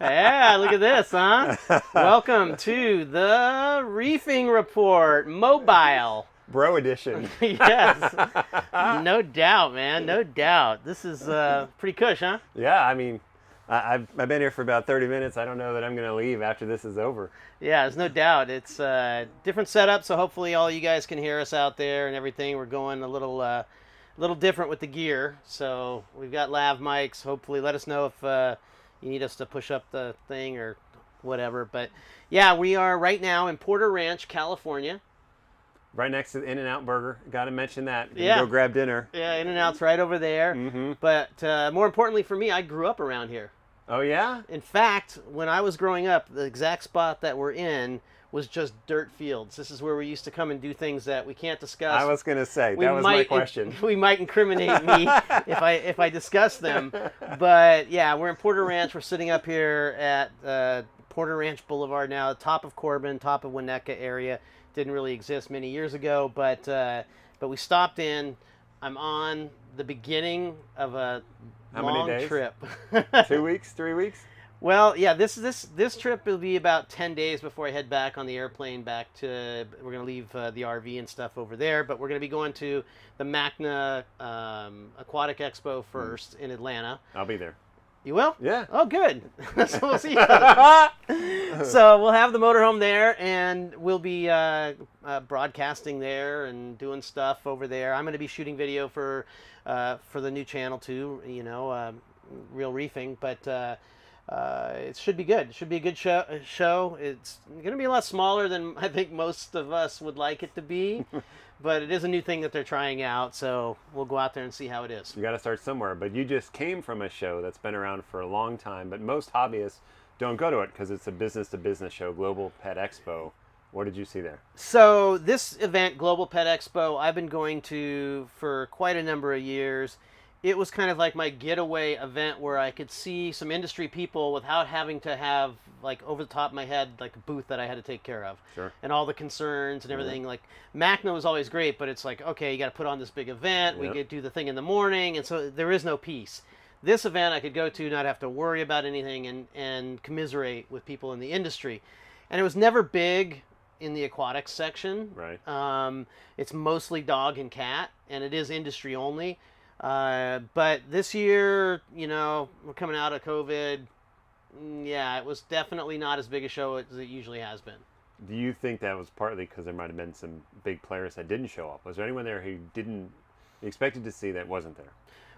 Yeah, look at this, huh? Welcome to the Reefing Report Mobile. Bro edition. Yes, no doubt, man, no doubt. This is pretty cush, huh? Yeah, I mean, I've been here for about 30 minutes. I don't know that I'm going to leave after this is over. Yeah, there's no doubt. It's different setup, so hopefully all you guys can hear us out there and everything. We're going a little different with the gear. So we've got lav mics. Hopefully, let us know if you need us to push up the thing or whatever. But yeah, we are right now in Porter Ranch, California. Right next to the In-N-Out Burger. Got to mention that. You Yeah. can go grab dinner. Yeah, In-N-Out's right over there. Mm-hmm. But more importantly for me, I grew up around here. Oh, yeah? In fact, when I was growing up, the exact spot that we're in was just dirt fields. This is where we used to come and do things that we can't discuss. I was going to say, that was my question. We might incriminate me if I discuss them. But yeah, we're in Porter Ranch. We're sitting up here at Porter Ranch Boulevard now, top of Corbin, top of Winnetka area. Didn't really exist many years ago, but we stopped in. I'm on the beginning of a long trip. 2 weeks, 3 weeks? Well, yeah, this trip will be about 10 days before I head back on the airplane back to, we're going to leave the RV and stuff over there, but we're going to be going to the MACNA Aquatic Expo first in Atlanta. I'll be there. You will? Yeah. Oh, good. So we'll see you. So we'll have the motorhome there, and we'll be broadcasting there and doing stuff over there. I'm going to be shooting video for the new channel too. You know, Real Reefing, but it should be good. It should be a good show. It's going to be a lot smaller than I think most of us would like it to be. But it is a new thing that they're trying out, so we'll go out there and see how it is. You got to start somewhere. But you just came from a show that's been around for a long time, but most hobbyists don't go to it because it's a business-to-business show, Global Pet Expo. What did you see there? So this event, Global Pet Expo, I've been going to for quite a number of years. It was kind of like my getaway event where I could see some industry people without having to have, like, over the top of my head, like a booth that I had to take care of. Sure. And all the concerns and everything. Like, MACNA was always great, but it's like, okay, you got to put on this big event. We could do the thing in the morning. And so there is no peace. This event I could go to, not have to worry about anything, and commiserate with people in the industry. And it was never big in the aquatics section. Right. It's mostly dog and cat, and it is industry only. But this year, you know, we're coming out of COVID. Yeah, it was definitely not as big a show as it usually has been. Do you think that was partly because there might have been some big players that didn't show up? Was there anyone there who you expected to see that wasn't there?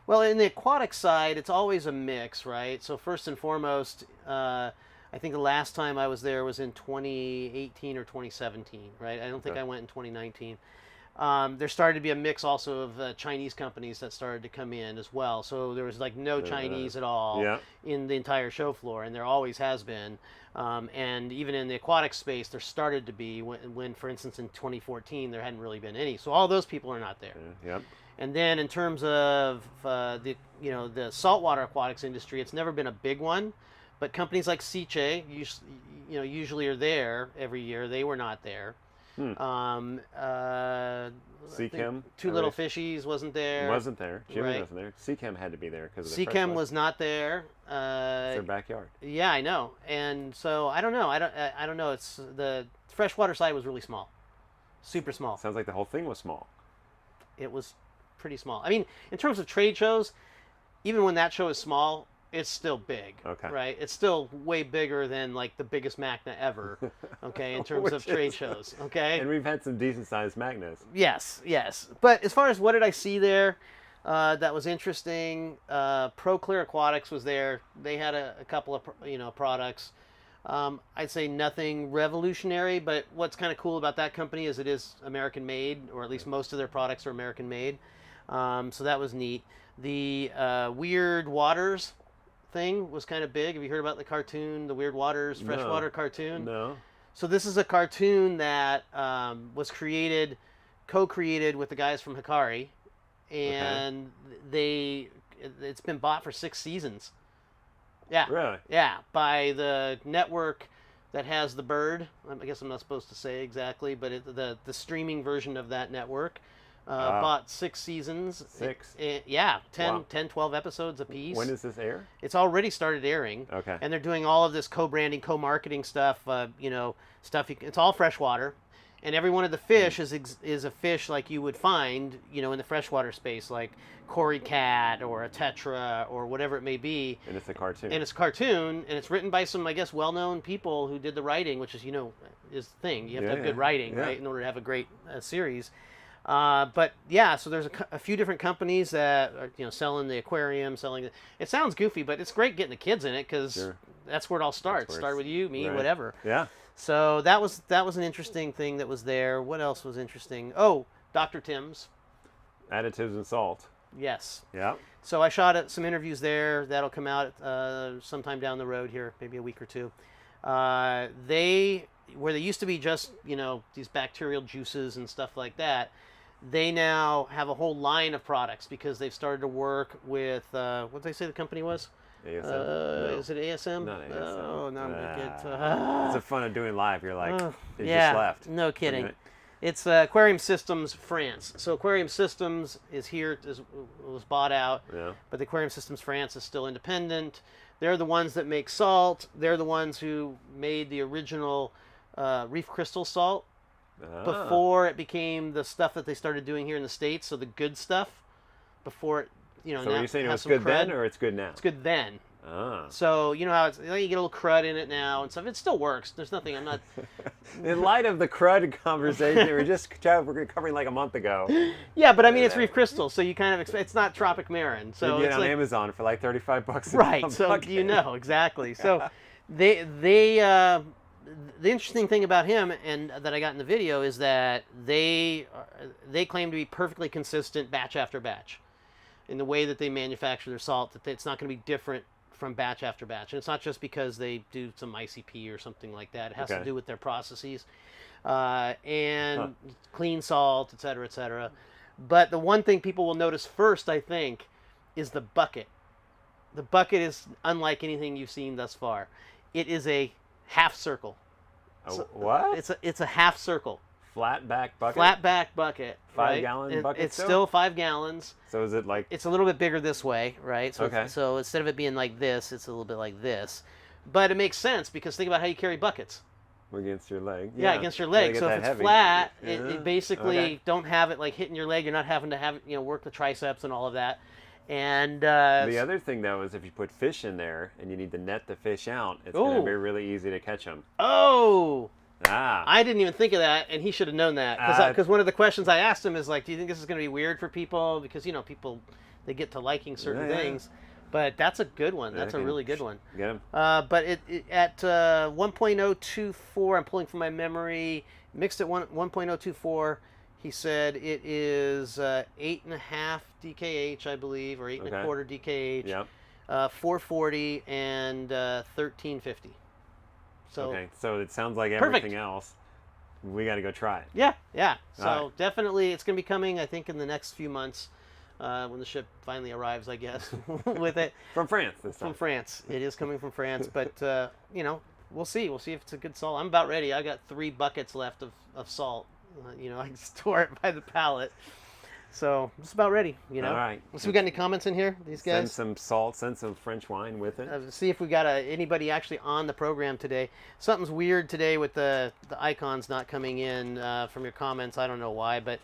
Well, in the aquatic side, it's always a mix, right? So first and foremost, I think the last time I was there was in 2018 or 2017, right? I don't think I went in 2019. There started to be a mix also of Chinese companies that started to come in as well. So there was like no Chinese at all in the entire show floor, and there always has been. And even in the aquatic space, there started to be when, for instance, in 2014, there hadn't really been any. So all those people are not there. Yep. And then in terms of the saltwater aquatics industry, it's never been a big one. But companies like Siche, usually are there every year. They were not there. Seachem, Two Little Fishies wasn't there. Wasn't there. Jimmy wasn't there. Seachem had to be there because of the Seachem was not there. It's their backyard. Yeah, I know. And so I don't know. I don't know. It's the freshwater side was really small, super small. Sounds like the whole thing was small. It was pretty small. I mean, in terms of trade shows, even when that show is small, it's still big, right? It's still way bigger than like the biggest MACNA ever, okay, in terms of trade shows, okay? And we've had some decent-sized MACNAs. Yes. But as far as what did I see there that was interesting, Pro Clear Aquatics was there. They had a couple of products. I'd say nothing revolutionary, but what's kind of cool about that company is it is American-made, or at least most of their products are American-made. So that was neat. The Weird Waters thing was kind of big. Have you heard about the cartoon, the Weird Waters freshwater cartoon? No. So this is a cartoon that was co-created with the guys from Hikari, and it's been bought for 6 seasons. Yeah. Really? Yeah, by the network that has the bird. I guess I'm not supposed to say exactly, but the streaming version of that network. Bought 6 seasons. 6? Yeah, 10, Wow. 10, 12 episodes apiece. When does this air? It's already started airing. Okay. And they're doing all of this co-branding, co-marketing stuff. Stuff. It's all freshwater, and every one of the fish is a fish like you would find, in the freshwater space, like Cory cat or a tetra or whatever it may be. And it's a cartoon. And it's a cartoon, and it's written by some, I guess, well-known people who did the writing, which is, is the thing. You have to have good writing, right, in order to have a great series. But yeah, so there's a few different companies that are, selling the aquarium, it sounds goofy, but it's great getting the kids in it because that's where it all starts. Start with you, me, whatever. Yeah. So that was an interesting thing that was there. What else was interesting? Oh, Dr. Tim's. Additives and salt. Yes. Yeah. So I shot some interviews there. That'll come out sometime down the road here, maybe a week or two. Where they used to be just, these bacterial juices and stuff like that, they now have a whole line of products because they've started to work with, what did they say the company was? ASM? No. Is it ASM? Not ASM. Oh, no, I'm going to get... It's the fun of doing live. You're like, they yeah, just left. No kidding. It's Aquarium Systems France. So Aquarium Systems is here, was bought out, but the Aquarium Systems France is still independent. They're the ones that make salt. They're the ones who made the original reef crystal salt before it became the stuff that they started doing here in the States. So the good stuff before it, So now are you saying it has was some good crud. then or it's good now? It's good then. Ah. So you know how it's, you get a little crud in it now and stuff. It still works. There's nothing. I'm not. In light of the crud conversation we're covering like a month ago. Yeah, but I mean it's reef crystal, so you kind of it's not tropic marin. So you get it's on like, Amazon for like $35 a right. So bucket. exactly. So they the interesting thing about him and that I got in the video is that they claim to be perfectly consistent batch after batch in the way that they manufacture their salt. That it's not going to be different from batch after batch, and it's not just because they do some ICP or something like that. It has to do with their processes and clean salt, et cetera, et cetera. But the one thing people will notice first, I think, is the bucket. The bucket is unlike anything you've seen thus far. It is a half circle. What? It's a half circle. Flat back bucket? Flat back bucket. 5 gallon bucket? It's still 5 gallons. So is it like... It's a little bit bigger this way, right? So, so instead of it being like this, it's a little bit like this. But it makes sense because think about how you carry buckets. Against your leg. Yeah, against your leg. So if it's flat, it basically don't have it like hitting your leg. You're not having to have it, work the triceps and all of that. And the other thing though is if you put fish in there and you need to net the fish out, it's going to be really easy to catch them. Oh. Ah. I didn't even think of that, and he should have known that. Because one of the questions I asked him is like, do you think this is going to be weird for people? Because, people, they get to liking certain things. But that's a good one. That's a really good one. Get him. But it at 1.024, I'm pulling from my memory, mixed at 1.024, he said it is 8.5 DKH, I believe, or 8.25 DKH, 440, and 1350. So, so it sounds like everything else. We got to go try it. Yeah. So definitely it's going to be coming, I think, in the next few months when the ship finally arrives, I guess, with it. From France this time. From France. It is coming from France. But, we'll see. We'll see if it's a good salt. I'm about ready. I got 3 buckets left of salt. I can store it by the pallet. So I'm just about ready, All right. So we got any comments in here, these guys? Send some salt, send some French wine with it. See if we got anybody actually on the program today. Something's weird today with the icons not coming in from your comments. I don't know why, but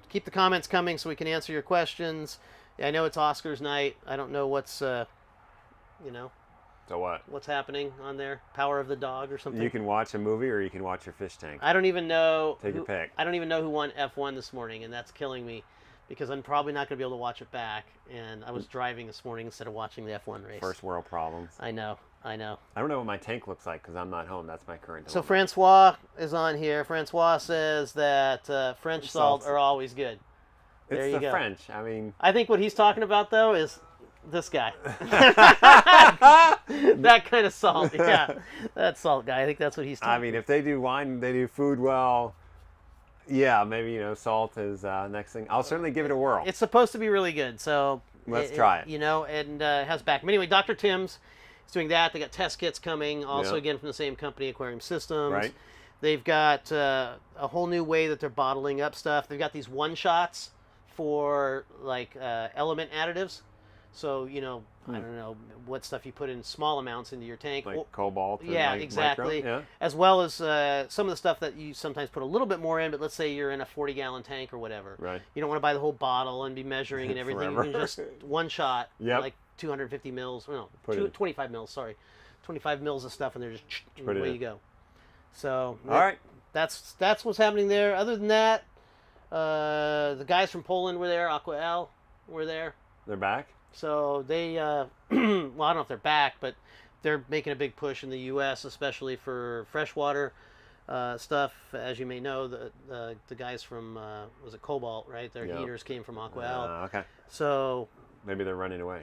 keep the comments coming so we can answer your questions. I know it's Oscars night. I don't know what's So what? What's happening on there? Power of the Dog or something? You can watch a movie or you can watch your fish tank. I don't even know. Take your pick. I don't even know who won F1 this morning, and that's killing me because I'm probably not going to be able to watch it back. And I was driving this morning instead of watching the F1 race. First world problems. I know. I don't know what my tank looks like because I'm not home. That's my current dilemma. So Francois is on here. Francois says that French salt are always good. There you go. French. I mean, I think what he's talking about though is this guy. That kind of salt. Yeah, that salt guy. I think that's what he's talking. I mean, if they do wine, they do food well. Yeah, maybe salt is next thing. I'll certainly give it a whirl. It's supposed to be really good, so let's try it. And it has back. Anyway, Dr. Tim's is doing that. They got test kits coming, also again from the same company, Aquarium Systems. Right. They've got a whole new way that they're bottling up stuff. They've got these one shots for like element additives. So I don't know what stuff you put in small amounts into your tank. Like cobalt. Or Yeah, like exactly. Micro? Yeah. As well as some of the stuff that you sometimes put a little bit more in. But let's say you're in a 40-gallon tank or whatever. Right. You don't want to buy the whole bottle and be measuring and everything. You can just one shot, like 250 mils. No, 25 mils. Sorry, 25 mils of stuff, and they're just away you go. So all right, that's what's happening there. Other than that, the guys from Poland were there. Aqua L were there. They're back. So they, well, I don't know if they're back, but they're making a big push in the U.S., especially for freshwater stuff. As you may know, the guys from was it Cobalt, right? Their heaters came from Aqua L. Okay. So maybe they're running away.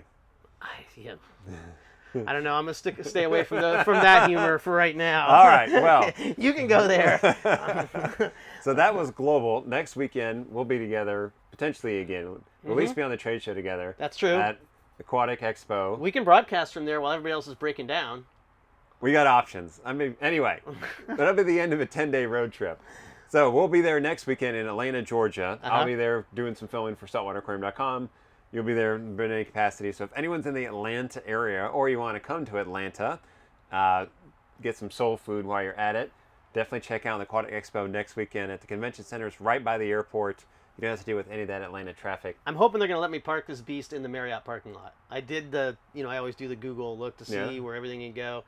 I don't know. I'm gonna stay away from that humor for right now. All right. Well, you can go there. So that was global. Next weekend we'll be together potentially again. We'll at least be on the trade show together. That's true. At Aquatic Expo. We can broadcast from there while everybody else is breaking down. We got options. I mean, anyway, that'll be the end of a 10-day road trip. So we'll be there next weekend in Atlanta, Georgia. I'll be there doing some filming for saltwateraquarium.com. You'll be there in any capacity. So if anyone's in the Atlanta area or you want to come to Atlanta, get some soul food while you're at it, definitely check out the Aquatic Expo next weekend at the convention center. It's right by the airport. You don't have to deal with any of that Atlanta traffic. I'm hoping they're going to let me park this beast in the Marriott parking lot. I did I always do the Google look to see where everything can go.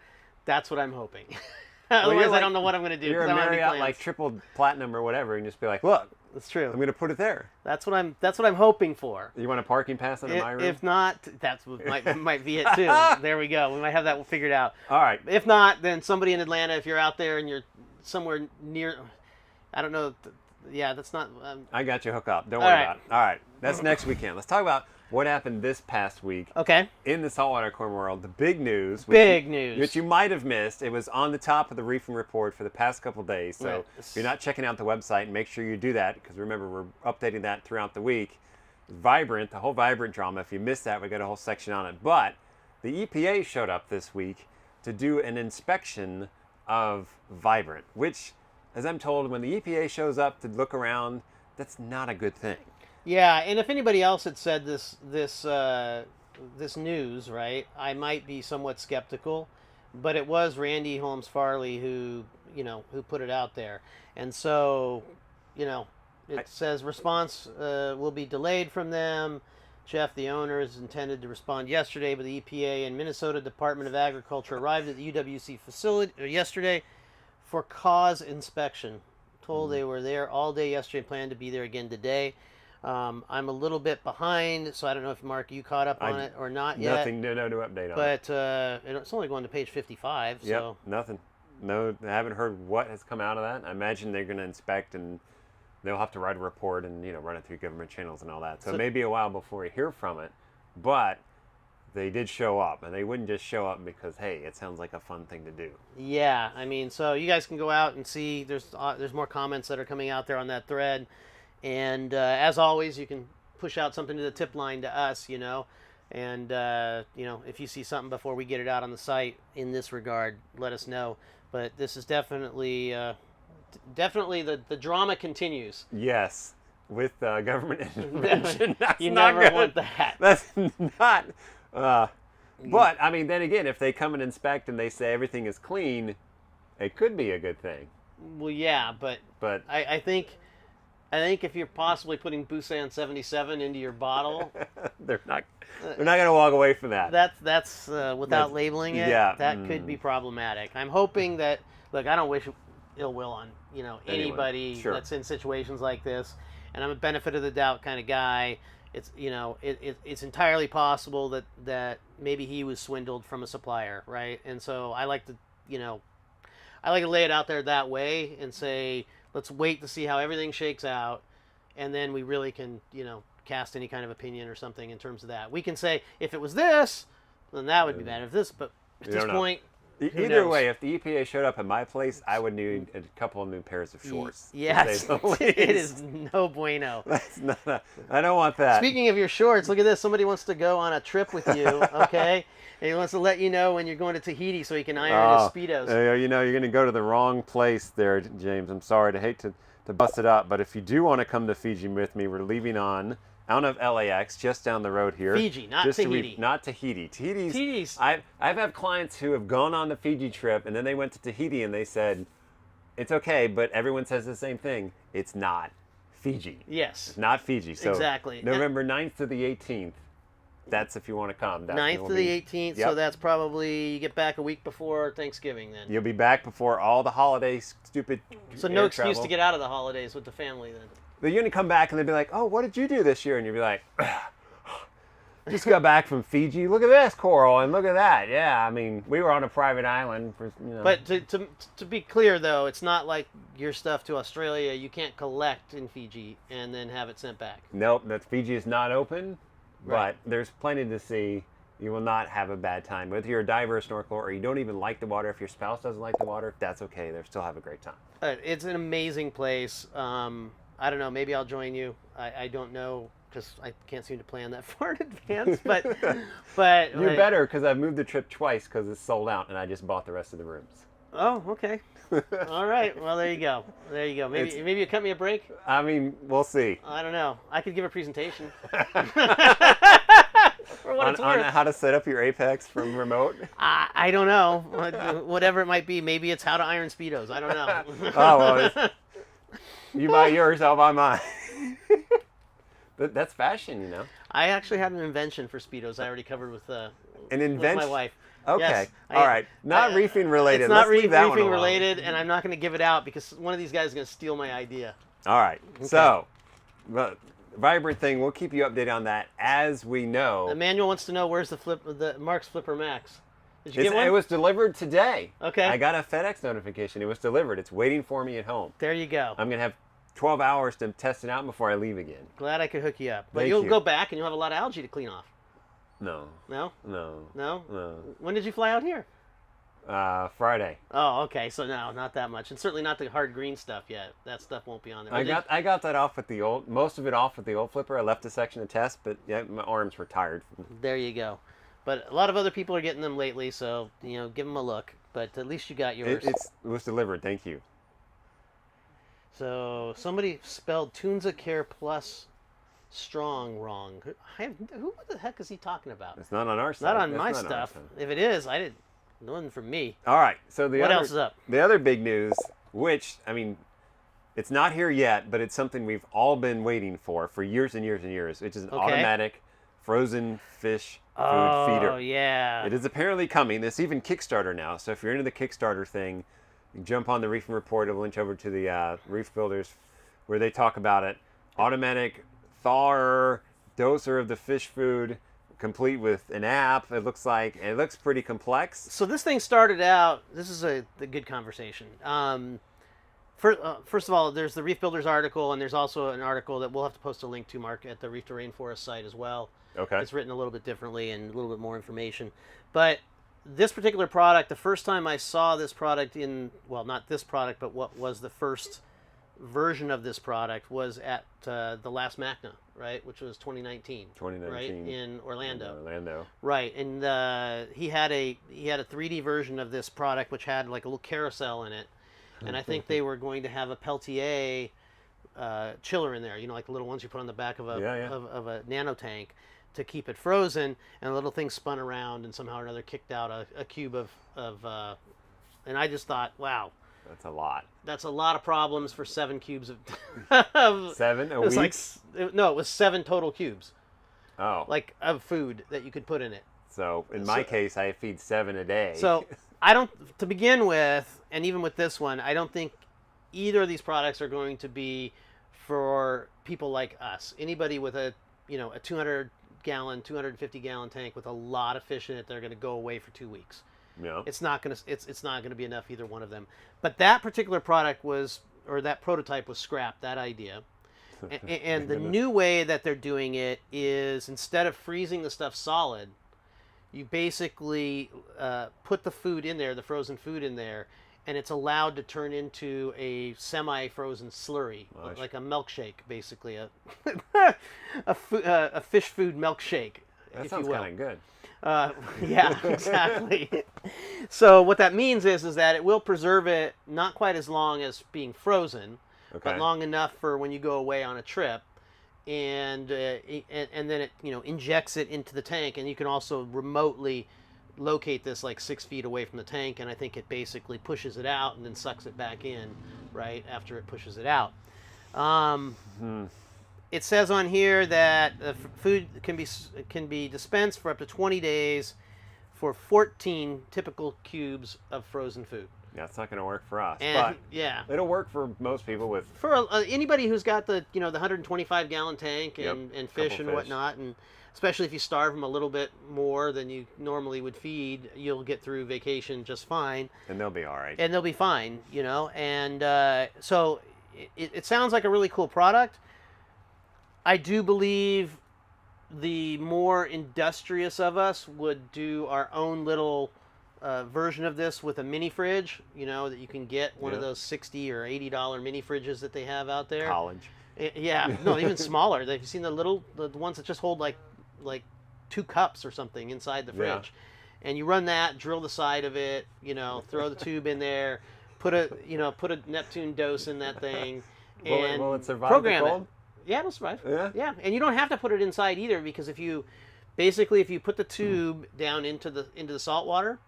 That's what I'm hoping. Otherwise, I don't know what I'm going to do. You're a Marriott like triple platinum or whatever, and just be like, look, that's true. I'm going to put it there. That's what I'm hoping for. You want a parking pass under my room? If not, that's what might be it too. There we go. We might have that figured out. All right. If not, then somebody in Atlanta, if you're out there and you're somewhere near, I don't know. Yeah, that's not. I got you hooked up. Don't worry about it. All right. That's next weekend. Let's talk about what happened this past week. Okay. In the saltwater aquarium world, the big news. News. Which you might have missed. It was on the top of the Reefing Report for the past couple days. So if you're not checking out the website, make sure you do that, because remember, we're updating that throughout the week. Vibrant, the whole Vibrant drama. If you missed that, we got a whole section on it. But the EPA showed up this week to do an inspection of Vibrant, which, as I'm told, when the EPA shows up to look around, that's not a good thing. Yeah, and if anybody else had said this news, right, I might be somewhat skeptical, but it was Randy Holmes Farley who put it out there, and so, it says response will be delayed from them. Jeff, the owner, is intended to respond yesterday, but the EPA and Minnesota Department of Agriculture arrived at the UWC facility yesterday for cause inspection. Told they were there all day yesterday, planned to be there again today. I'm a little bit behind, so I don't know if, Mark, you caught up on it or not yet. Nothing, no update on it. But it's only going to page 55. Yep, so nothing. No, I haven't heard what has come out of that. I imagine they're going to inspect, and they'll have to write a report and run it through government channels and all that. So it may be a while before we hear from it, but they did show up, and they wouldn't just show up because, hey, it sounds like a fun thing to do. Yeah, I mean, so you guys can go out and see. There's more comments that are coming out there on that thread. And as always, you can push out something to the tip line to us, and if you see something before we get it out on the site in this regard, let us know. But this is definitely the drama continues. Yes, with government intervention. That's you not never good. want that. That's not. But I mean, then again, if they come and inspect and they say everything is clean, it could be a good thing. Well, yeah, but I think if you're possibly putting Busan 77 into your bottle, they're not going to walk away from that. That's without labeling it. Yeah, that could be problematic. I'm hoping that. Look, I don't wish ill will on anybody that's in situations like this, and I'm a benefit of the doubt kind of guy. It's it's entirely possible that maybe he was swindled from a supplier, right? And so I like to lay it out there that way and say, let's wait to see how everything shakes out, and then we really can, cast any kind of opinion or something in terms of that. We can say, if it was this, then that would be bad. If this, but at this point, Either knows? way, if the EPA showed up at my place, I would need a couple of new pairs of shorts. Yes, to say the least. it is no bueno. That's not. I don't want that. Speaking of your shorts, look at this. Somebody wants to go on a trip with you, okay? And he wants to let you know when you're going to Tahiti so he can iron his Speedos. You know, you're going to go to the wrong place there, James. I'm sorry to hate to bust it up, but if you do want to come to Fiji with me, we're leaving on out of LAX, just down the road here. Fiji, not Tahiti. Not Tahiti. Tahiti's. I've had clients who have gone on the Fiji trip and then they went to Tahiti and they said, it's okay, but everyone says the same thing. It's not Fiji. Yes. It's not Fiji. So exactly. November 9th to the 18th. That's if you want to come. 9th to the 18th, Yep. so that's probably, you get back a week before Thanksgiving then. You'll be back before all the holidays, stupid So air no excuse travel. to get out of the holidays with the family then. But you're going to come back and they'll be like, oh, what did you do this year? And you'll be like, just got back from Fiji. Look at this coral and look at that. Yeah, I mean, we were on a private island. For, you know. But to be clear, though, it's not like your stuff to Australia. You can't collect in Fiji and then have it sent back. Nope, Fiji is not open, Right. but there's plenty to see. You will not have a bad time. Whether you're a diver or snorkeler or you don't even like the water, if your spouse doesn't like the water, that's okay. They'll still have a great time. It's an amazing place. I don't know. Maybe I'll join you. I don't know because I can't seem to plan that far in advance. But You better, because I've moved the trip twice because it's sold out and I just bought the rest of the rooms. Oh, okay. All right. Well, there you go. There you go. Maybe you cut me a break. I mean, we'll see. I don't know. I could give a presentation. For what it's On worth. how to set up your Apex from remote. I don't know. Whatever it might be. Maybe it's how to iron Speedos. I don't know. Oh, well, you buy yours, I'll buy mine. But that's fashion, you know. I actually had an invention for Speedos I already covered with An with invention? my wife. Okay. Yes, All right. Not reefing related. It's not Let's leave that one reefing alone. related, and I'm not going to give it out because one of these guys is going to steal my idea. All right. So, the Vibrant thing, we'll keep you updated on that as we know. Emmanuel wants to know where's the Mark's Flipper Max. Did you get one? It was delivered today. Okay. I got a FedEx notification. It was delivered. It's waiting for me at home. There you go. I'm going to have 12 hours to test it out before I leave again. Glad I could hook you up. But Thank you'll you. go back and you'll have a lot of algae to clean off. No. No? No. No? No. When did you fly out here? Friday. Oh, okay. So no, not that much. And certainly not the hard green stuff yet. That stuff won't be on there. I got that off with the old, most of it off with the old flipper. I left a section to test, but yeah, my arms were tired. There you go. But a lot of other people are getting them lately, so give them a look. But at least you got yours. It was delivered. Thank you. So somebody spelled Tunza Care Plus strong wrong. What the heck is he talking about? It's not on our side. Not on That's my not on our stuff. side. If it is, I didn't. Nothing from me. All right. So What else is up? The other big news, which I mean, it's not here yet, but it's something we've all been waiting for years and years and years, which is an automatic frozen fish food feeder. Oh yeah. It is apparently coming. It's even Kickstarter now. So if you're into the Kickstarter thing, you jump on the Reefing Report. It'll link over to the Reef Builders where they talk about it. Automatic thawer, doser of the fish food, complete with an app. It looks pretty complex. So this thing started out. This is a good conversation. First of all, there's the Reef Builders article, and there's also an article that we'll have to post a link to, Mark, at the Reef to Rainforest site as well. Okay. It's written a little bit differently and a little bit more information. But this particular product, the first time I saw this product not this product, but what was the first version of this product was at the last MACNA, right, which was 2019. 2019. Right, in Orlando. In Right, and he had a 3D version of this product which had like a little carousel in it, and I think they were going to have a Peltier chiller in there, like the little ones you put on the back of a nano tank to keep it frozen, and the little thing spun around and somehow or another kicked out a cube of and I just thought, wow. That's a lot. That's a lot of problems for 7 cubes of 7 a it was week? No, it was 7 total cubes. Oh. Like of food that you could put in it. So in my case, I feed 7 a day. So to begin with, and even with this one, I don't think either of these products are going to be for people like us. Anybody with a 200-gallon, 250-gallon tank with a lot of fish in it, they're going to go away for 2 weeks. Yeah. It's not going to be enough, either one of them. But that particular product that prototype was scrapped, that idea. And the new way that they're doing it is, instead of freezing the stuff solid, you basically put the food in there, the frozen food in there, and it's allowed to turn into a semi-frozen slurry, like a milkshake, basically a fish food milkshake. That sounds kind of good. Yeah, exactly. So what that means is that it will preserve it not quite as long as being frozen, but long enough for when you go away on a trip, and then it injects it into the tank, and you can also remotely locate this like 6 feet away from the tank, and I think it basically pushes it out and then sucks it back in right after it pushes it out. It says on here that food can be dispensed for up to 20 days for 14 typical cubes of frozen food. Yeah, it's not going to work for us, And, but yeah, it'll work for most people with. for anybody who's got the the 125-gallon tank and fish and fish. whatnot, and especially if you starve them a little bit more than you normally would feed, you'll get through vacation just fine. And they'll be all right. And they'll be fine, And so it sounds like a really cool product. I do believe the more industrious of us would do our own little version of this with a mini fridge, that you can get one of those $60 or $80 mini fridges that they have out there. College. Yeah, no, even smaller. Have you seen the ones that just hold like 2 cups or something inside the fridge? And you run that, drill the side of it, throw the tube in there, put a Neptune dose in that thing, and will it survive program the cold? it. Yeah, it'll survive. Yeah, and you don't have to put it inside either, because if you put the tube down into the salt water,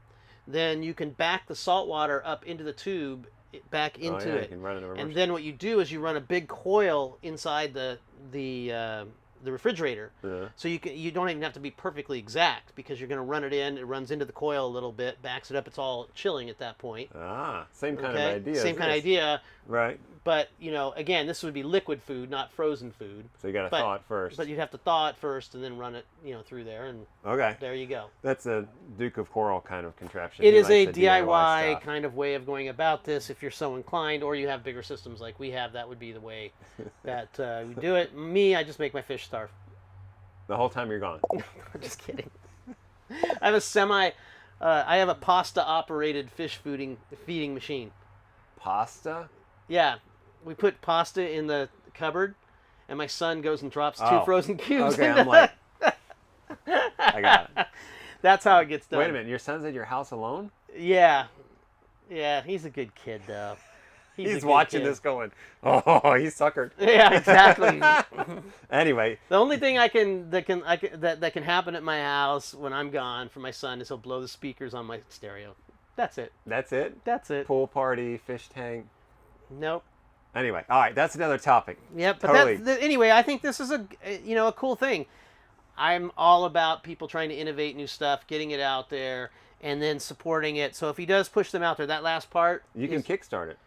then you can back the salt water up into the tube, back into You it. can run it over. And then what you do is you run a big coil inside the refrigerator. So you don't even have to be perfectly exact, because you're going to run it in. It runs into the coil a little bit, backs it up. It's all chilling at that point. Same kind of idea. Same kind of idea. Right. But again, this would be liquid food, not frozen food. So you got to thaw it first. But you'd have to thaw it first and then run it, through there, and there you go. That's a Duke of Coral kind of contraption. It He is a likes the DIY stuff. kind of way of going about this, if you're so inclined, or you have bigger systems like we have. That would be the way that we do it. Me, I just make my fish starve. The whole time you're gone. I'm just kidding. I have a pasta operated fish feeding machine. Pasta? Yeah, we put pasta in the cupboard, and my son goes and drops 2 frozen cubes. Okay, into I'm like, I got it. That's how it gets done. Wait a minute, your son's at your house alone? Yeah, he's a good kid though. He's watching this going, oh, he's suckered. Yeah, exactly. Anyway, the only thing that can happen at my house when I'm gone for my son is he'll blow the speakers on my stereo. That's it. That's it? That's it. Pool party, fish tank. Nope. Anyway, all right, that's another topic. Yep, but totally. Anyway, I think this is a cool thing. I'm all about people trying to innovate new stuff, getting it out there, and then supporting it. So if he does push them out there, that last part, you can kickstart it.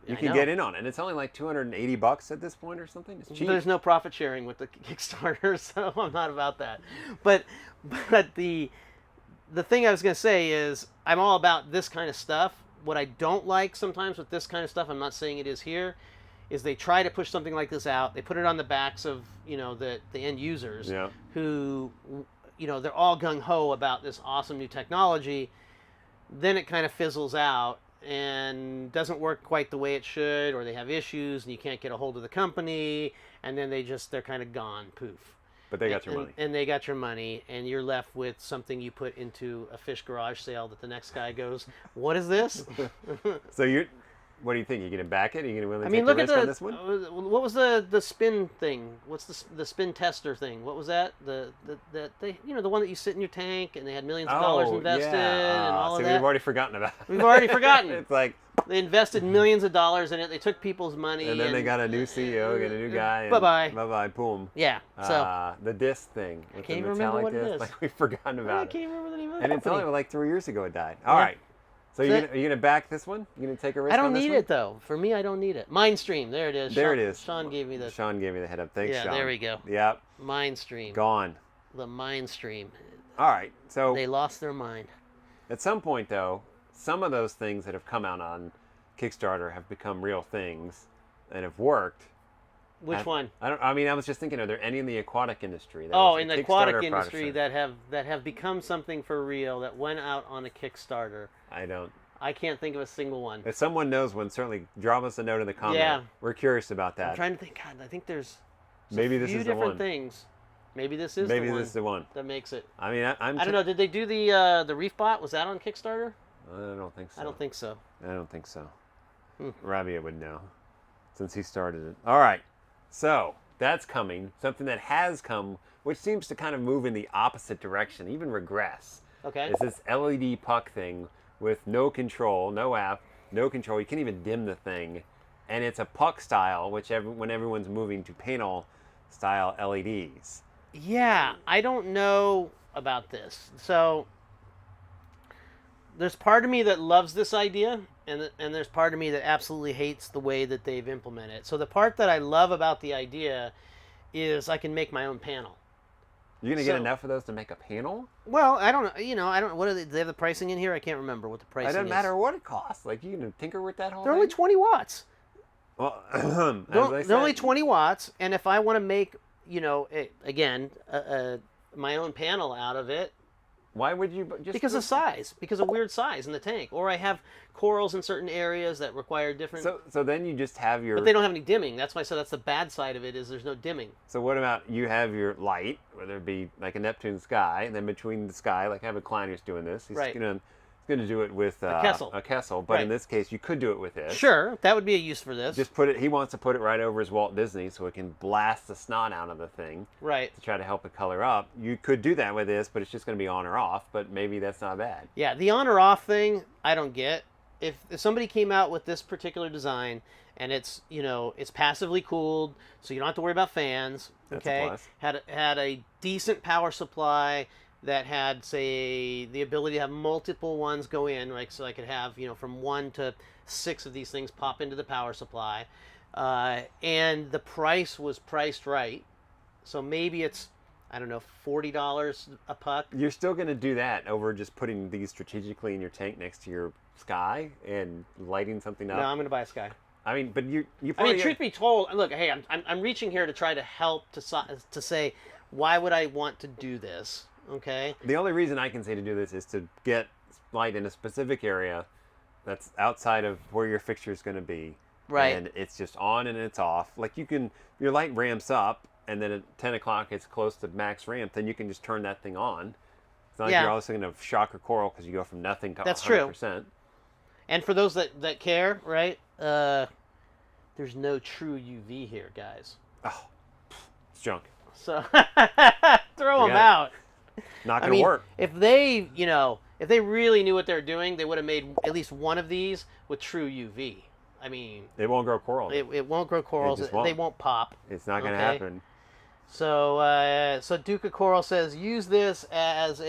You I can know. get in on it. It's only like $280 at this point or something. It's cheap. There's no profit sharing with the Kickstarter, so I'm not about that. But the thing I was going to say is I'm all about this kind of stuff. What I don't like sometimes with this kind of stuff, I'm not saying it is here, is they try to push something like this out. They put it on the backs of the end users who they're all gung ho about this awesome new technology. Then it kind of fizzles out and doesn't work quite the way it should, or they have issues and you can't get a hold of the company, and then they're kind of gone, poof. But they got your money. And they got your money, and you're left with something you put into a fish garage sale that the next guy goes, what is this? So what do you think? Are you going to back it? Are you going to look take the risk on this one? What was the spin thing? What's the spin tester thing? What was that? The one that you sit in your tank and they had millions of dollars invested and all of that. We've already forgotten about it. We've already forgotten. It's like they invested millions of dollars in it. They took people's money. And then they got a new CEO, got a new guy. Bye-bye. Bye-bye, boom. Yeah. So the disc thing. With can't the even remember metallic what it disc. is. Like we've forgotten about I can't remember the name of the And it's company. only like 3 years ago it died. All right. So are you gonna back this one? You gonna take a risk? I don't on this need one? it though. For me, I don't need it. Mindstream, there it is. There it is. Sean gave me the head up. Thanks, yeah, Sean. there we go. Yep. Mindstream. Gone. The Mindstream. All right. So They lost their mind. at some point, though, some of those things that have come out on Kickstarter have become real things and have worked. Which one? I don't. I mean, I was just thinking, are there any in the aquatic industry? In the aquatic industry that have become something for real, that went out on a Kickstarter? I can't think of a single one. If someone knows one, certainly drop us a note in the comment. Yeah. We're curious about that. I'm trying to think. God, I think there's maybe a this few is the different one. things. Maybe this is maybe the one. This is the one That makes it. I mean, I don't know. Did they do the Reef Bot? Was that on Kickstarter? I don't think so. I don't think so. I don't think so. Rabia would know, since he started it. All right. So that's coming. Something that has come, which seems to kind of move in the opposite direction, even regress. Okay. Is this LED puck thing with no control, no app, no control. You can't even dim the thing. And it's a puck style, which when everyone's moving to panel style LEDs. Yeah, I don't know about this. So there's part of me that loves this idea, and there's part of me that absolutely hates the way that they've implemented it. So the part that I love about the idea is I can make my own panel. You're gonna get enough of those to make a panel? Well, I don't know. You know, I don't. What are they? Do they have the pricing in here? I can't remember what the pricing is. It doesn't matter what it costs. Like, you can tinker with that whole They're thing? only 20 watts. Well, they're only 20 watts, and if I want to make, my own panel out of it. Why would you just... Because of size. Because of weird size in the tank. Or I have corals in certain areas that require different... So then you just have your... But they don't have any dimming. That's why I said that's the bad side of it, is there's no dimming. So what about you have your light, whether it be like a Neptune sky, and then between the sky, like I have a client who's doing this. He's going to do it with a Kessel. But in this case, you could do it with this. Sure, that would be a use for this. Just put it... He wants to put it right over his Walt Disney so it can blast the snot out of the thing. Right. To try to help it color up. You could do that with this, but it's just going to be on or off. But maybe that's not bad. Yeah, the on or off thing, I don't get. If somebody came out with this particular design and it's passively cooled, so you don't have to worry about fans. That's okay. a plus. Had a decent power supply that had, say, the ability to have multiple ones go in, right? So I could have, from 1 to 6 of these things pop into the power supply. And the price was priced right. So maybe it's, I don't know, $40 a puck. You're still going to do that over just putting these strategically in your tank next to your sky and lighting something up? No, I'm going to buy a sky. I mean, but you I probably... mean, truth be told, look, hey, I'm reaching here to try to help to say, why would I want to do this? Okay. The only reason I can say to do this is to get light in a specific area that's outside of where your fixture is going to be. Right. And it's just on and it's off. Like, your light ramps up, and then at 10 o'clock it's close to max ramp, then you can just turn that thing on. It's not like you're also going to shock or coral because you go from nothing to 100%. That's true. And for those that care, right, there's no true UV here, guys. Oh, it's junk. So throw them out. Not going to work. If they really knew what they're doing, they would have made at least one of these with true UV. I mean, it won't grow coral. It won't grow corals. They won't pop. It's not going to happen. So Duca Coral says, use this as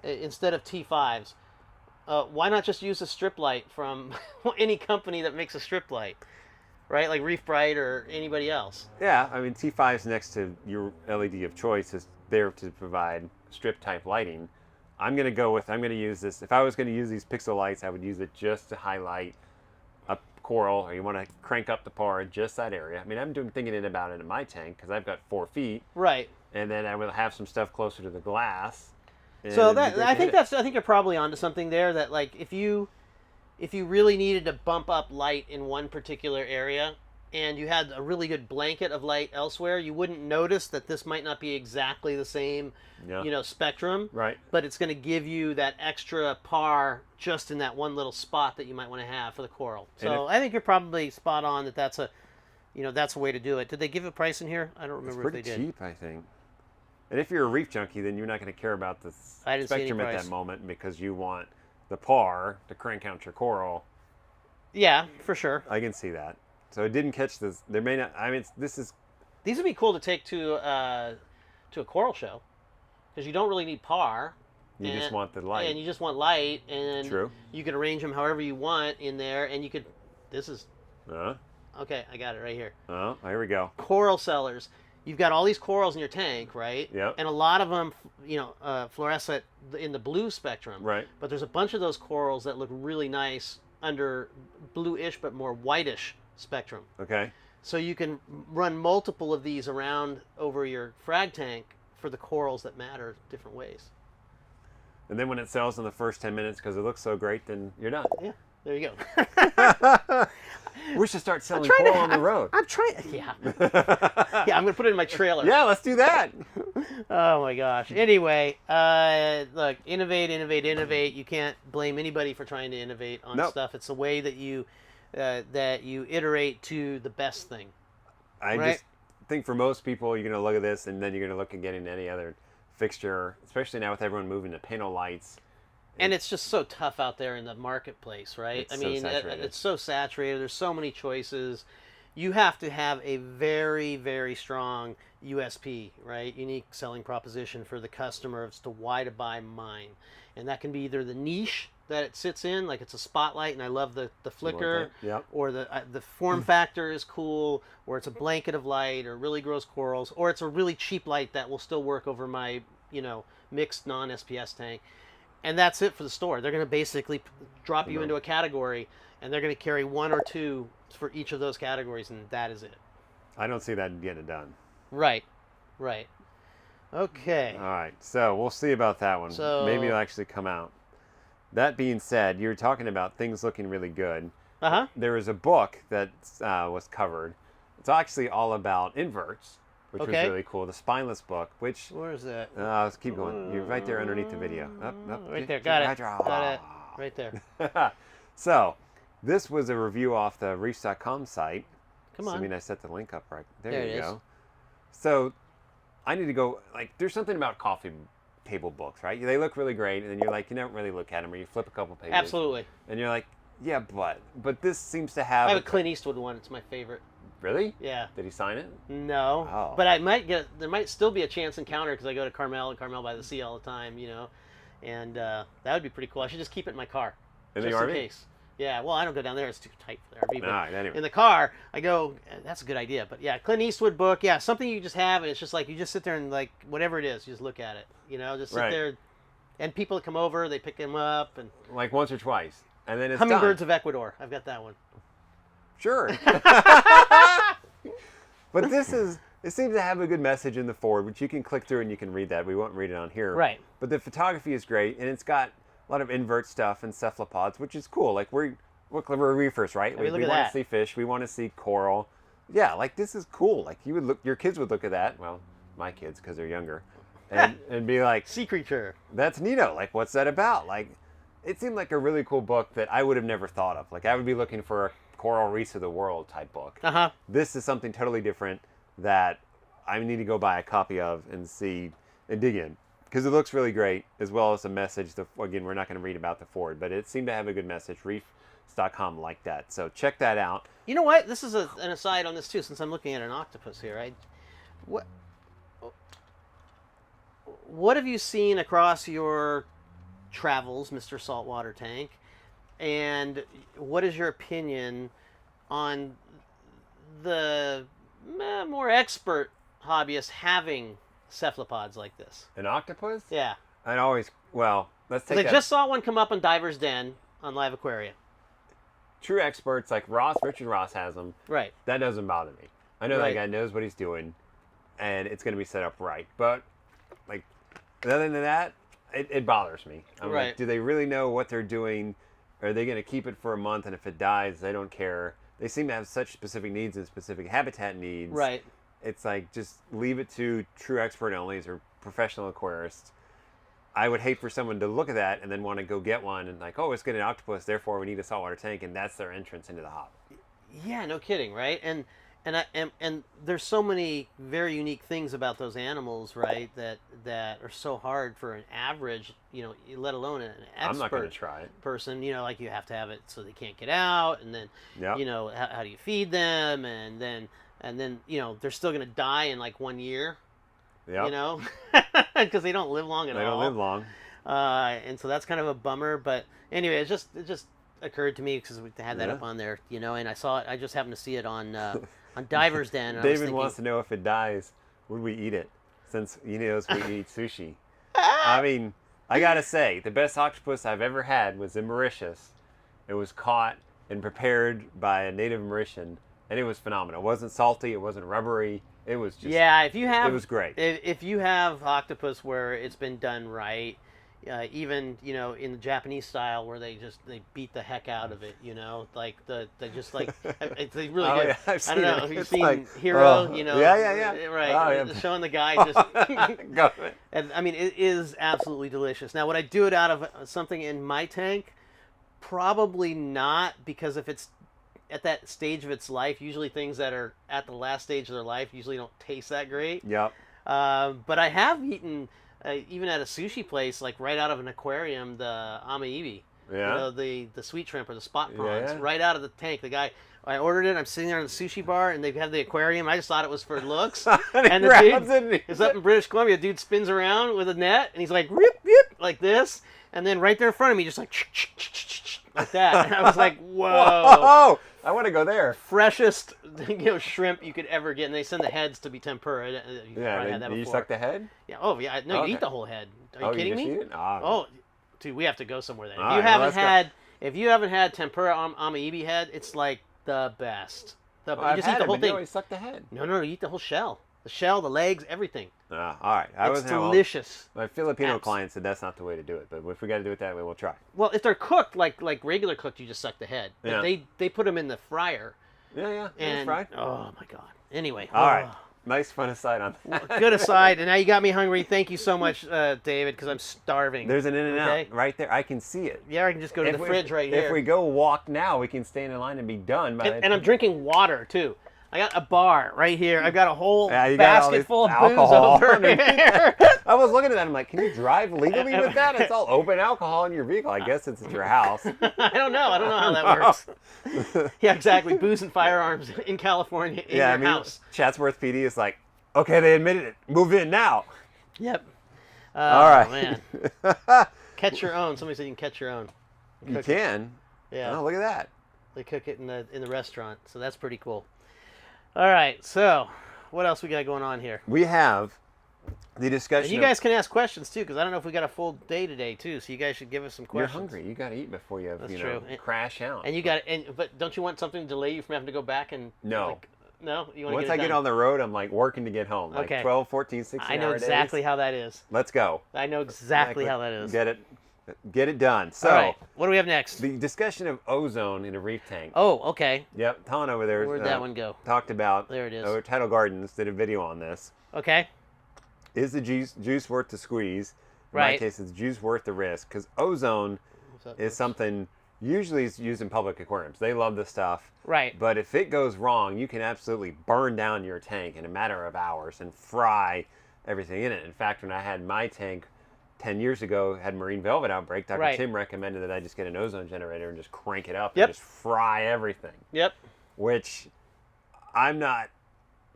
instead of T5s. Why not just use a strip light from any company that makes a strip light, right? Like Reef Bright or anybody else. Yeah, I mean, T5's next to your LED of choice is there to provide strip type lighting. I'm going to use this. If I was going to use these pixel lights, I would use it just to highlight a coral, or you want to crank up the par in just that area. I mean, I'm thinking about it in my tank because I've got 4 feet. Right. And then I will have some stuff closer to the glass. So I think you're probably onto something there. That, like, if you really needed to bump up light in one particular area and you had a really good blanket of light elsewhere, you wouldn't notice that this might not be exactly the same, spectrum. Right. But it's going to give you that extra par just in that one little spot that you might want to have for the coral. So I think you're probably spot on that's a way to do it. Did they give a price in here? I don't remember if they did. It's pretty cheap, I think. And if you're a reef junkie, then you're not going to care about the spectrum at that moment because you want the par to crank out your coral. Yeah, for sure. I can see that. So it didn't catch this. There may not. I mean, these would be cool to take to a coral show because you don't really need par. You just want the light. And you just want light, and True. You could arrange them however you want in there, and you could. This is. Uh-huh. Okay, I got it right here. Oh, here we go. Coral sellers. You've got all these corals in your tank, right? Yep. And a lot of them, fluorescent in the blue spectrum. Right. But there's a bunch of those corals that look really nice under bluish but more whitish spectrum. Okay. So you can run multiple of these around over your frag tank for the corals that matter different ways. And then when it sells in the first 10 minutes because it looks so great, then you're done. Yeah, there you go. We should start selling coral on the road. I'm trying. Yeah. Yeah, I'm going to put it in my trailer. Yeah, let's do that. Oh my gosh. Anyway, look, innovate. You can't blame anybody for trying to innovate on stuff. It's the way that you iterate to the best thing. I just think for most people, you're going to look at this and then you're going to look at getting any other fixture, especially now with everyone moving to panel lights. And it's just so tough out there in the marketplace, right? I mean, it's so saturated. There's so many choices. You have to have a very, very strong USP, right? Unique selling proposition for the customer as to why to buy mine. And that can be either the niche that it sits in, like it's a spotlight and I love the flicker, or the form factor is cool, or it's a blanket of light, or really gross corals, or it's a really cheap light that will still work over my, mixed non-SPS tank. And that's it for the store. They're going to basically drop you into a category, and they're going to carry one or two for each of those categories, and that is it. I don't see that getting it done. Right. Okay. All right, so we'll see about that one. So, maybe it'll actually come out. That being said, you were talking about things looking really good. Uh-huh. There was a book that was covered. It's actually all about inverts, which was really cool. The Spineless book, which... Where is that? Let's keep going. You're right there underneath the video. Right there. Got it. Right there. So, this was a review off the Reefs.com site. Come on. I mean, I set the link up right. There you go. Is. So, I need to go... there's something about coffee table books, right? They look really great, and then you're like, you don't really look at them, or you flip a couple pages. Absolutely. And you're like, yeah, but this seems to have... I have a Clint Eastwood one. It's my favorite. Really? Yeah. Did he sign it? No. Oh. But there might still be a chance encounter because I go to Carmel by the Sea all the time, and that would be pretty cool. I should just keep it in my car. In just the RV? in case. Yeah, well, I don't go down there. It's too tight for the RV. But all right, anyway. In the car, I go, that's a good idea. But yeah, Clint Eastwood book, yeah, something you just have, and it's just like, you just sit there and like, whatever it is, you just look at it, just sit there. And people that come over, they pick them up. And like once or twice. And then it's Hummingbirds done. of Ecuador. I've got that one. Sure. But it seems to have a good message in the forward, which you can click through and you can read that. We won't read it on here. Right. But the photography is great, and it's got a lot of invert stuff and cephalopods, which is cool. Like we're reefers, right? I mean, we want to see fish. We want to see coral. Yeah, like this is cool. Like your kids would look at that. Well, my kids, because they're younger, and be like, sea creature. That's neato. Like, what's that about? Like, it seemed like a really cool book that I would have never thought of. Like, I would be looking for a coral reefs of the world type book. Uh-huh. This is something totally different that I need to go buy a copy of and see and dig in, because it looks really great, as well as a message. Again, we're not going to read about the forward, but it seemed to have a good message. Reefs.com like that. So check that out. You know what? This is an aside on this too, since I'm looking at an octopus here. What have you seen across your travels, Mr. Saltwater Tank? And what is your opinion on the more expert hobbyists having cephalopods like this? An octopus? Yeah. Let's take that. I just saw one come up on Diver's Den on Live Aquaria. True experts like Richard Ross has them. Right. That doesn't bother me. I know that guy knows what he's doing, and it's going to be set up right. But, like, other than that, it bothers me. I'm like, do they really know what they're doing? Are they going to keep it for a month, and if it dies, they don't care? They seem to have such specific needs and specific habitat needs. Right. It's like, just leave it to true expert onlys or professional aquarists. I would hate for someone to look at that and then want to go get one and like, oh, let's get an octopus, therefore we need a saltwater tank, and that's their entrance into the hobby. Yeah, no kidding, right? And there's so many very unique things about those animals, right? That are so hard for an average, let alone an expert I'm not going to try it. Person. Like you have to have it so they can't get out, and then how do you feed them, and then they're still going to die in like 1 year. Yep. Because they don't live long at all. They don't live long. And so that's kind of a bummer. But anyway, it just occurred to me because we had that up on there, and I saw it. I just happened to see it on Diver's Den. And David wants to know if it dies, would we eat it? Since he knows we eat sushi. I mean, I gotta say, the best octopus I've ever had was in Mauritius. It was caught and prepared by a native Mauritian and it was phenomenal. It wasn't salty. It wasn't rubbery. It was just Yeah, if you have, it was great. If you have octopus where it's been done right, even in the Japanese style where they beat the heck out of it, like they just like they really Oh, do. yeah, I've I don't seen know. it. Have you It's seen like, Hero? oh, yeah. Right. Oh, yeah. Showing the guy just. Go. And I mean, it is absolutely delicious. Now, would I do it out of something in my tank? Probably not, because if it's at that stage of its life, usually things that are at the last stage of their life usually don't taste that great. Yep. But I have eaten, even at a sushi place, like right out of an aquarium, the amaibi. Yeah. The sweet shrimp or the spot prawns, Yeah. right out of the tank. The guy, I ordered it. I'm sitting there in the sushi bar, and they have the aquarium. I just thought it was for looks. And the grabs dude it and he- is up in British Columbia. Dude spins around with a net, and he's like, rip, rip, like this. And then right there in front of me, just like that. And I was like, whoa. Whoa! I want to go there. Freshest shrimp you could ever get. And they send the heads to be tempura. You probably had that you before. suck the head? Yeah. Oh, yeah. No, Okay. you eat the whole head. Are you Oh, kidding you just me? eat it? Ah. Oh, dude, we have to go somewhere then. All right, well, let's go. If you haven't had tempura amaibi head, it's like the best. Well, You I've just eat had the it, whole but thing. you always suck the head. No, you eat the whole shell. The shell, the legs, everything. All right. It's delicious. My Filipino Abs. client said that's not the way to do it, but if we got to do it that way, we'll try. Well, if they're cooked like regular cooked, you just suck the head. But Yeah. they put them in the fryer. Yeah. It's And fried. oh my god. Anyway. All right. Nice fun aside on that. Good aside, and now you got me hungry. Thank you so much, David, because I'm starving. There's an In-N-Out Okay. right there. I can see it. Yeah, I can just go to the fridge right If here. we go walk now, we can stand in line and be done. And I'm drinking water too. I got a bar right here. I've got a whole you got all basket this full of alcohol. booze over here. I was looking at that. I'm like, can you drive legally with that? It's all open alcohol in your vehicle. I guess it's at your house. I don't know how that works. Yeah, exactly. Booze and firearms in California in your house. Chatsworth PD is like, okay, they admitted it. Move in now. Yep. All right. Man. Catch your own. Somebody said you can catch your own. You can. Yeah. Oh, look at that. They cook it in the restaurant, so that's pretty cool. All right, so what else we got going on here? We have the discussion. And you guys can ask questions too, because I don't know if we got a full day today too. So you guys should give us some questions. You're hungry. You got to eat before you That's true. crash out. And but don't you want something to delay you from having to go back and? No. No, you want Once to I get on the road, I'm like working to get home. Like Okay. 12, 14, 16 I know hour exactly days. how that is. Let's go. I know exactly how that is. Get it done. So, All right, what do we have next? the discussion of ozone in a reef tank. Oh, okay. Yep, Ton over there. Where'd that one go? Talked about. There it is. Untitled Gardens did a video on this. Okay. Is the juice worth the squeeze? In my Right. case, is juice worth the risk? Because ozone is something usually is used in public aquariums. They love this stuff. Right. But if it goes wrong, you can absolutely burn down your tank in a matter of hours and fry everything in it. In fact, when I had my tank 10 years ago, had marine velvet outbreak, Dr. Right. Tim recommended that I just get an ozone generator and just crank it up Yep. and just fry everything. Yep. Which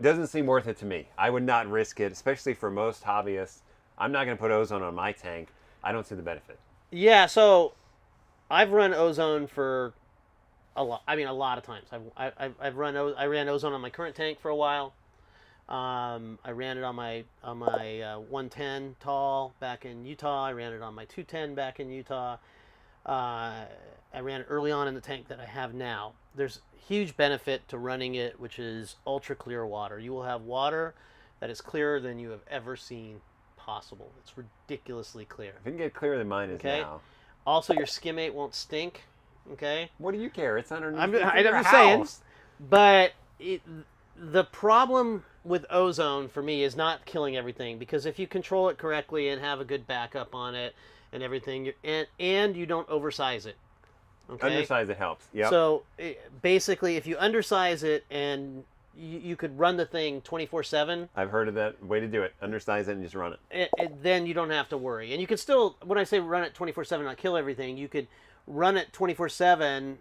doesn't seem worth it to me. I would not risk it, especially for most hobbyists. I'm not going to put ozone on my tank. I don't see the benefit. Yeah. So, I've run ozone for a lot. I mean, a lot of times. I ran ozone on my current tank for a while. I ran it on my 110 tall back in Utah. I ran it on my 210 back in Utah. I ran it early on in the tank that I have now. There's huge benefit to running it, which is ultra clear water. You will have water that is clearer than you have ever seen possible. It's ridiculously clear. If it can get clearer than mine is Okay. now. Also, your skimmate won't stink. Okay. What do you care? It's underneath. I'm it's in your just saying. house. But the problem with ozone for me is not killing everything, because if you control it correctly and have a good backup on it and everything, and you don't oversize it. Okay. Undersize it helps. Yep. So basically, if you undersize it and you could run the thing 24/7, I've heard of that way to do it. Undersize it and just run it. then you don't have to worry. And you could still, when I say run it 24/7, not kill everything, you could run it 24/7.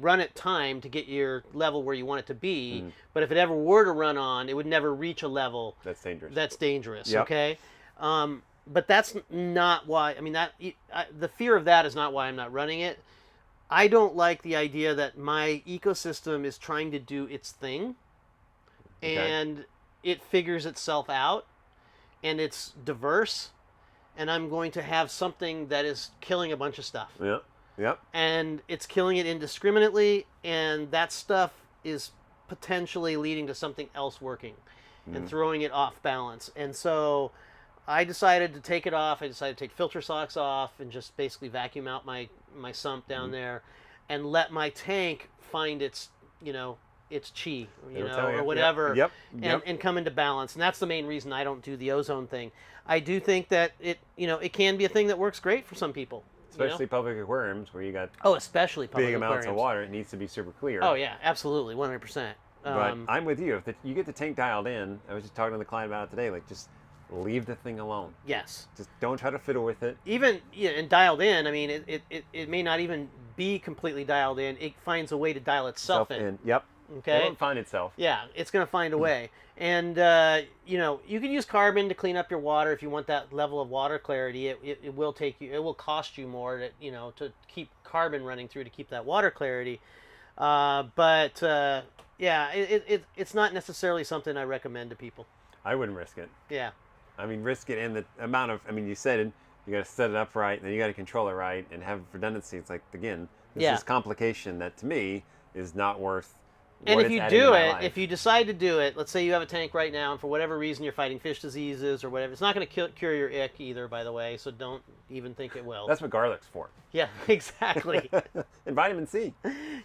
Run it time to get your level where you want it to be. But if it ever were to run on, it would never reach a level That's dangerous. that's dangerous. Yep. Okay. But that's not why. I mean, the fear of that is not why I'm not running it. I don't like the idea that my ecosystem is trying to do its thing, and it figures itself out, and it's diverse, and I'm going to have something that is killing a bunch of stuff. Yep. And it's killing it indiscriminately, and that stuff is potentially leading to something else working and throwing it off balance. And so I decided to take it off. I decided to take filter socks off and just basically vacuum out my sump down there and let my tank find its, its chi, or whatever, and come into balance. And that's the main reason I don't do the ozone thing. I do think that it can be a thing that works great for some people. Especially public aquariums where you got especially public big amounts aquariums. of water. It needs to be super clear. Oh, yeah, absolutely, 100%. But I'm with you. If you get the tank dialed in, I was just talking to the client about it today, like just leave the thing alone. Yes. Just don't try to fiddle with it. Even, and dialed in, I mean, it may not even be completely dialed in. It finds a way to dial itself in. Yep. Okay. It won't find itself. Yeah, it's going to find a way. And, you can use carbon to clean up your water if you want that level of water clarity. It will cost you more to keep carbon running through to keep that water clarity. But it's not necessarily something I recommend to people. I wouldn't risk it. Yeah. I mean, risk it in the amount of, you said it, you got to set it up right, and then you got to control it right and have redundancy. It's like, again, this complication that to me is not worth. And if you do it, if you decide to do it, let's say you have a tank right now and for whatever reason you're fighting fish diseases or whatever, it's not going to cure your ick either, by the way, so don't even think it will. That's what garlic's for. Yeah, exactly. And vitamin C.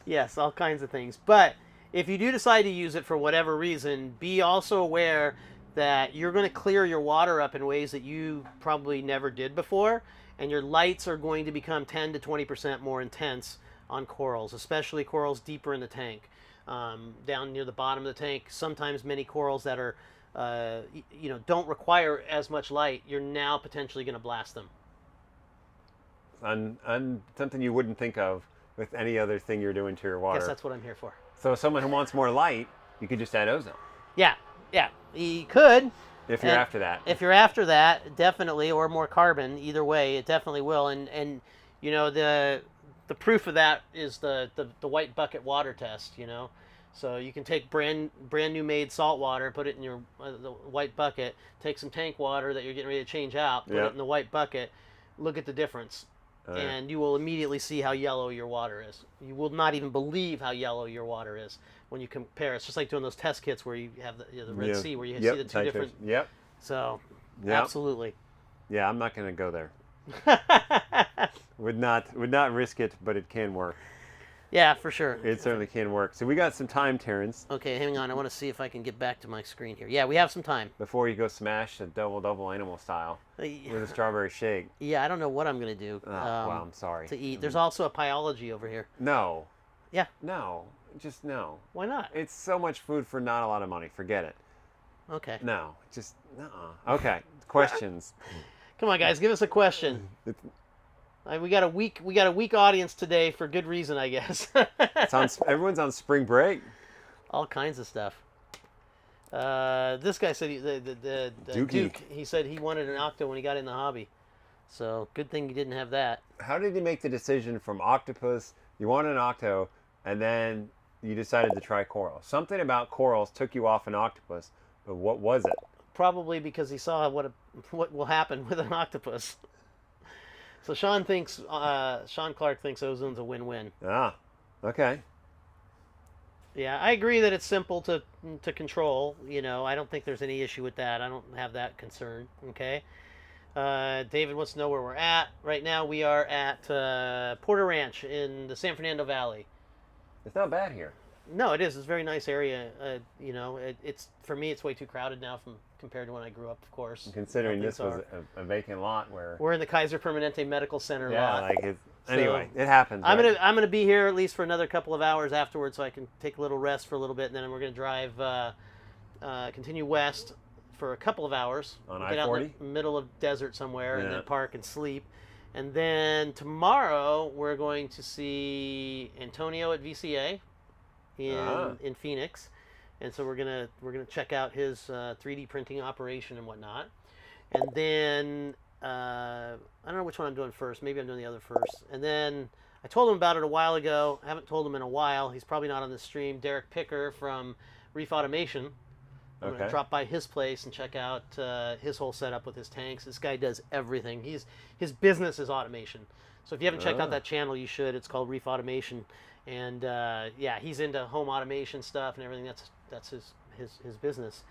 Yes, all kinds of things. But if you do decide to use it for whatever reason, be also aware that you're going to clear your water up in ways that you probably never did before, and your lights are going to become 10 to 20% more intense on corals, especially corals deeper in the tank. Down near the bottom of the tank, sometimes many corals that are, don't require as much light, you're now potentially going to blast them. On something you wouldn't think of with any other thing you're doing to your water. Yes, that's what I'm here for. So someone who wants more light, you could just add ozone. Yeah, you could. If you're after that. If you're after that, definitely, or more carbon, either way, it definitely will. And the proof of that is the white bucket water test, So you can take brand new made salt water, put it in your the white bucket, take some tank water that you're getting ready to change out, put it in the white bucket, look at the difference. And you will immediately see how yellow your water is. You will not even believe how yellow your water is when you compare. It's just like doing those test kits where you have the Red Sea, where you see the two different. Yep. So, absolutely. Yeah, I'm not going to go there. Would not risk it, but it can work. Yeah, for sure. It certainly can work. So we got some time, Terence. Okay, hang on. I want to see if I can get back to my screen here. Yeah, we have some time. Before you go smash a double animal style with a strawberry shake. Yeah, I don't know what I'm going to do. Well, I'm sorry. To eat. There's also a pyology over here. No. Yeah. No. Just no. Why not? It's so much food for not a lot of money. Forget it. Okay. No. Just, nuh-uh. Okay. Questions. Come on, guys. Give us a question. We got a weak audience today for good reason, I guess. Everyone's on spring break. All kinds of stuff. This guy said the Duke. He said he wanted an octo when he got in the hobby. So good thing he didn't have that. How did you make the decision from octopus? You wanted an octo, and then you decided to try coral. Something about corals took you off an octopus, but what was it? Probably because he saw what will happen with an octopus. So Sean Clark thinks ozone's a win-win. Ah, okay. Yeah, I agree that it's simple to control. I don't think there's any issue with that. I don't have that concern. Okay. David wants to know where we're at. Right now we are at Porter Ranch in the San Fernando Valley. It's not bad here. No, it is. It's a very nice area. It's for me, it's way too crowded now compared to when I grew up, of course. Considering this was a vacant lot where we're in the Kaiser Permanente Medical Center lot. Anyway, it happens. I'm gonna be here at least for another couple of hours afterwards, so I can take a little rest for a little bit, and then we're gonna drive, continue west for a couple of hours. On get out in the middle of desert somewhere, and then park and sleep. And then tomorrow we're going to see Antonio at VCA in Phoenix, and so we're gonna check out his 3D printing operation and whatnot. And then I don't know which one I'm doing first. Maybe I'm doing the other first. And then I told him about it a while ago. I haven't told him in a while. He's probably not on the stream. Derek Picker from Reef Automation I'm going Okay. to drop by his place and check out his whole setup with his tanks. This guy does everything. His business is automation. So if you haven't checked out that channel, you should. It's called Reef Automation. And yeah, he's into home automation stuff and everything. That's his business.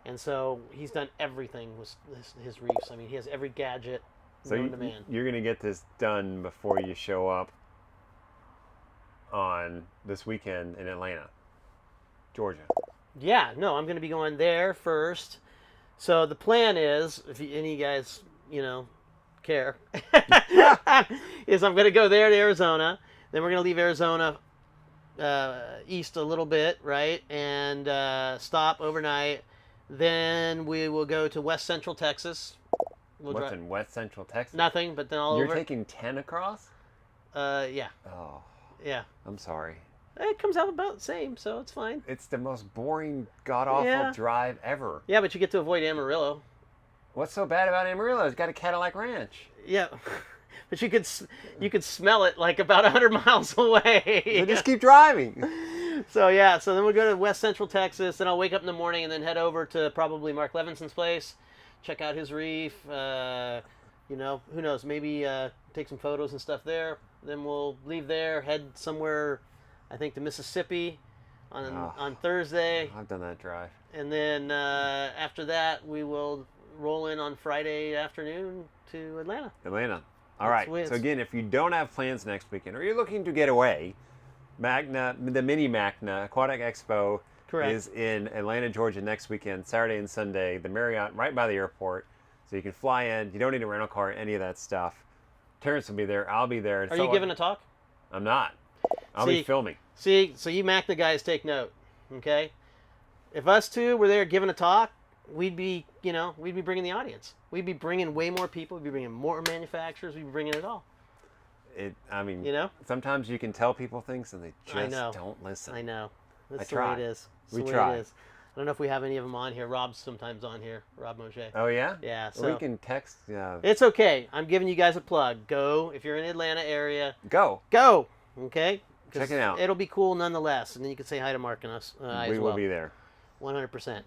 And so he's done everything with his reefs. I mean, he has every gadget known to man. You're going to get this done before you show up on this weekend in Atlanta, Georgia. Yeah, no, I'm going to be going there first. So the plan is, if any guys, care, is I'm going to go there to Arizona. Then we're going to leave Arizona east a little bit, right? And stop overnight. Then we will go to West Central Texas. What's in West Central Texas? Nothing, but then all You're over. You're taking 10 across? Yeah. Oh. Yeah. I'm sorry. It comes out about the same, so it's fine. It's the most boring, god-awful drive ever. Yeah, but you get to avoid Amarillo. What's so bad about Amarillo? It's got a Cadillac Ranch. Yeah, but you could smell it like about 100 miles away. So just keep driving. So yeah, so then we'll go to West Central Texas, then I'll wake up in the morning and then head over to probably Mark Levinson's place, check out his reef. Who knows? Maybe take some photos and stuff there. Then we'll leave there, head somewhere, I think to Mississippi on Thursday. I've done that drive. And then after that, we will roll in on Friday afternoon to Atlanta. All right. So again, if you don't have plans next weekend or you're looking to get away, the Mini Magna Aquatic Expo is in Atlanta, Georgia next weekend, Saturday and Sunday. The Marriott right by the airport. So you can fly in. You don't need a rental car, any of that stuff. Terrence will be there. I'll be there. Are you giving a talk? I'm not. I'll be filming. See, so you Magna guys take note, okay? If us two were there giving a talk, we'd be bringing the audience. We'd be bringing way more people. We'd be bringing more manufacturers. We'd be bringing it all. Sometimes you can tell people things and they just don't listen. I know. That's the way it is. We try. I don't know if we have any of them on here. Rob's sometimes on here. Rob Mojay. Oh, yeah? Yeah. So we can text. It's okay. I'm giving you guys a plug. Go. If you're in the Atlanta area. Go. Okay? Check it out. It'll be cool nonetheless. And then you can say hi to Mark and us. We will be there. 100%.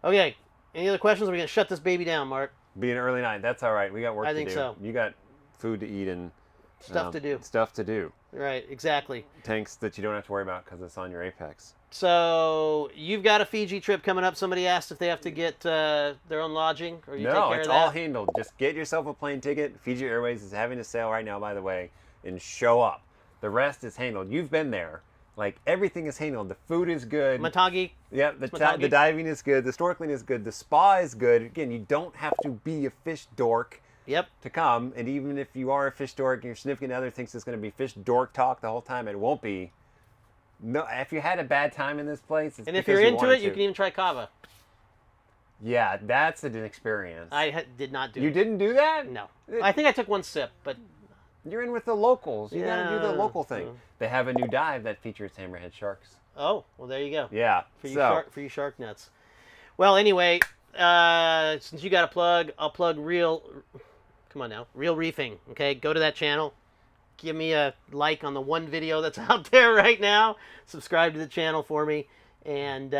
Okay. Any other questions? We're going to shut this baby down, Mark. Be an early night. That's all right. We got work to do. I think so. You got food to eat and stuff to do. Stuff to do. Right. Exactly. Tanks that you don't have to worry about because it's on your Apex. So you've got a Fiji trip coming up. Somebody asked if they have to get their own lodging, or you take care of that? No, it's all handled. Just get yourself a plane ticket. Fiji Airways is having a sale right now, by the way, and show up. The rest is handled. You've been there. Like, everything is handled. The food is good. Matagi. Yep, the diving is good. The snorkeling is good. The spa is good. Again, you don't have to be a fish dork to come. And even if you are a fish dork and your significant other thinks it's going to be fish dork talk the whole time, it won't be. No, if you had a bad time in this place, it's and if you're into it, you can even try kava. Yeah, that's an experience. I did not do it. You didn't do that? No. I think I took one sip, but... You're in with the locals. You got to do the local thing. They have a new dive that features hammerhead sharks. Oh, well, there you go. Yeah. For you shark nuts. Well, anyway, since you got a plug, I'll plug Real Reefing, okay? Go to that channel. Give me a like on the one video that's out there right now. Subscribe to the channel for me. And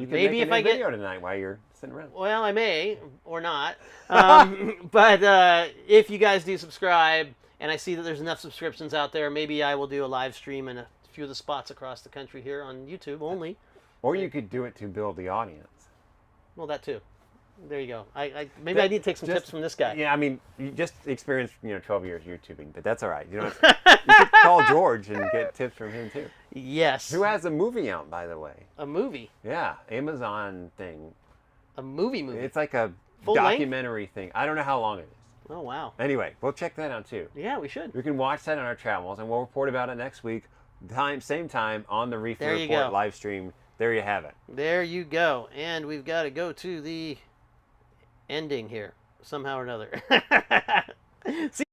maybe if I get video tonight while you're sitting around. Well, I may or not. But if you guys do subscribe, and I see that there's enough subscriptions out there, maybe I will do a live stream in a few of the spots across the country here on YouTube only. Or you could do it to build the audience. Well, that too. There you go. I need to take some tips from this guy. Yeah, I mean, you just experienced 12 years YouTubing, but that's all right. You don't have to, you could call George and get tips from him too. Yes. Who has a movie out, by the way? A movie? Yeah, Amazon thing. A movie? It's like a full documentary thing. I don't know how long it is. Oh, wow. Anyway, we'll check that out too. Yeah, we should. We can watch that on our travels, and we'll report about it next week. Same time on the Reefing Report live stream. There you have it. There you go. And we've got to go to the ending here somehow or another. See